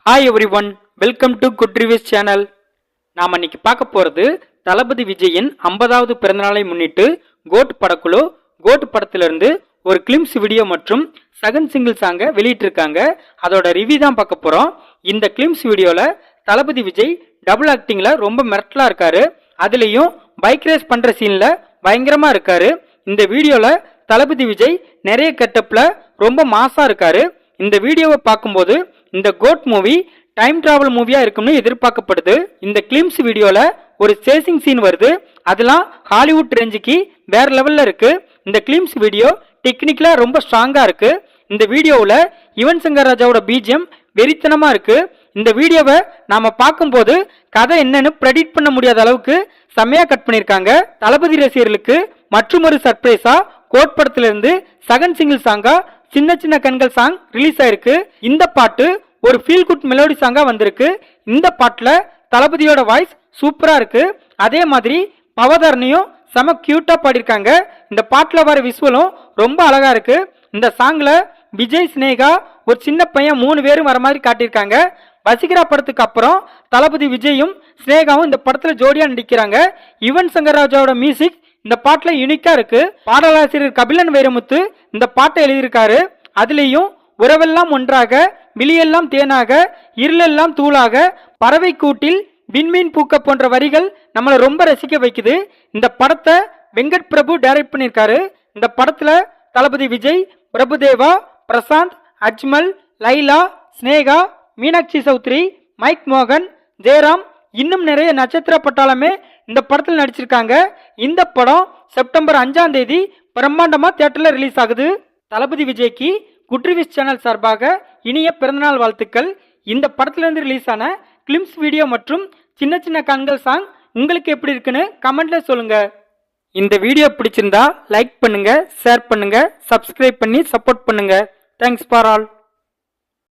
Hi everyone, welcome to good reviews channel. நாம் இன்னைக்கு பார்க்க போகிறது தளபதி விஜயின் 50வது பிறந்தநாளை முன்னிட்டு கோட் படக்குழு கோட் படத்திலிருந்து ஒரு கிளிம்ஸ் வீடியோ மற்றும் செகண்ட் சிங்கிள் சாங்கை வெளியிட்டிருக்காங்க. அதோட ரிவ்யூ தான் பார்க்க போகிறோம். இந்த கிளிம்ஸ் வீடியோவில் தளபதி விஜய் டபுள் ஆக்டிங்கில் ரொம்ப மிரட்டலாக இருக்காரு. அதுலேயும் பைக் ரேஸ் பண்ணுற சீனில் பயங்கரமாக இருக்காரு. இந்த வீடியோவில் தளபதி விஜய் நிறைய கெட்டப்பில் ரொம்ப மாசாக இருக்காரு. இந்த வீடியோவை பார்க்கும்போது இந்த கோட் மூவி டைம் டிராவல் மூவியா இருக்கும்னு எதிர்பார்க்கப்படுது. இந்த கிளிம்ஸ் வீடியோல ஒரு சேசிங் சீன் வருது. அதெல்லாம் ஹாலிவுட் ரேஞ்சுக்கு வேற லெவல்ல இருக்கு. இந்த கிளிம்ஸ் வீடியோ டெக்னிக்கலா ரொம்ப ஸ்ட்ராங்கா இருக்கு. இந்த வீடியோவில் யுவன் சங்கர் ராஜாவோட பிஜிஎம் வெறித்தனமா இருக்கு. இந்த வீடியோவை நாம பார்க்கும்போது கதை என்னன்னு ப்ரெடிக்ட் பண்ண முடியாத அளவுக்கு செம்மையா கட் பண்ணியிருக்காங்க. தளபதி ரசிகர்களுக்கு மற்றொரு சர்ப்ரைஸா கோட் படத்திலிருந்து செகண்ட் சிங்கிள் சாங்கா சின்ன சின்ன கண்கள் சாங் ரிலீஸ் ஆயிருக்கு. இந்த பாட்டு ஒரு ஃபீல் குட் மெலோடி சாங்கா வந்திருக்கு. இந்த பாட்டுல தளபதியோட வாய்ஸ் சூப்பரா இருக்கு. அதே மாதிரி பவதரனையும் செம கியூட்டா பாடியிருக்காங்க. இந்த பாட்டுல வர விசுவலும் ரொம்ப அழகா இருக்கு. இந்த சாங்ல விஜய், ஸ்னேகா, ஒரு சின்ன பையன் 3 பேரும் வர மாதிரி காட்டியிருக்காங்க. வசீகரா படத்துக்கு அப்புறம் தளபதி விஜயும் ஸ்னேகாவும் இந்த படத்துல ஜோடியா நடிக்கிறாங்க. யுவன் சங்கர் ராஜாவோட மியூசிக் இந்த பாட்டுல யூனிக்கா இருக்கு. பாடலாசிரியர் கபிலன் வைரமுத்து இந்த பாட்டை எழுதியிருக்காரு. அதுலேயும் உறவெல்லாம் ஒன்றாக, விழியெல்லாம் தேனாக, இருளெல்லாம் தூளாக, பறவை கூட்டில் விண்மீன் பூக்க போன்ற வரிகள் நம்மளை ரொம்ப ரசிக்க வைக்குது. இந்த படத்தை வெங்கட் பிரபு டைரக்ட் பண்ணியிருக்காரு. இந்த படத்துல தளபதி விஜய், பிரபுதேவா, பிரசாந்த், அஜ்மல், லைலா, ஸ்னேகா, மீனாட்சி சௌத்ரி, மைக் மோகன், ஜெயராம், இன்னும் நிறைய நட்சத்திர பட்டாளமே இந்த படத்தில் நடிச்சிருக்காங்க. இந்த படம் செப்டம்பர் 5ஆம் தேதி பிரம்மாண்டமா தியேட்டர்ல ரிலீஸ் ஆகுது. தளபதி விஜய்க்கு குட் ரிவ்யூஸ் சேனல் சார்பாக இனிய பிறந்தநாள் வாழ்த்துக்கள். இந்த படத்திலிருந்து ரிலீஸ் ஆன கிளிம்ஸ் வீடியோ மற்றும் சின்ன சின்ன கண்கள் சாங் உங்களுக்கு எப்படி இருக்குன்னு கமெண்ட்ல சொல்லுங்க. இந்த வீடியோ பிடிச்சிருந்தா லைக் பண்ணுங்க, ஷேர் பண்ணுங்க, சப்ஸ்கிரைப் பண்ணி சப்போர்ட் பண்ணுங்க. Thanks for all.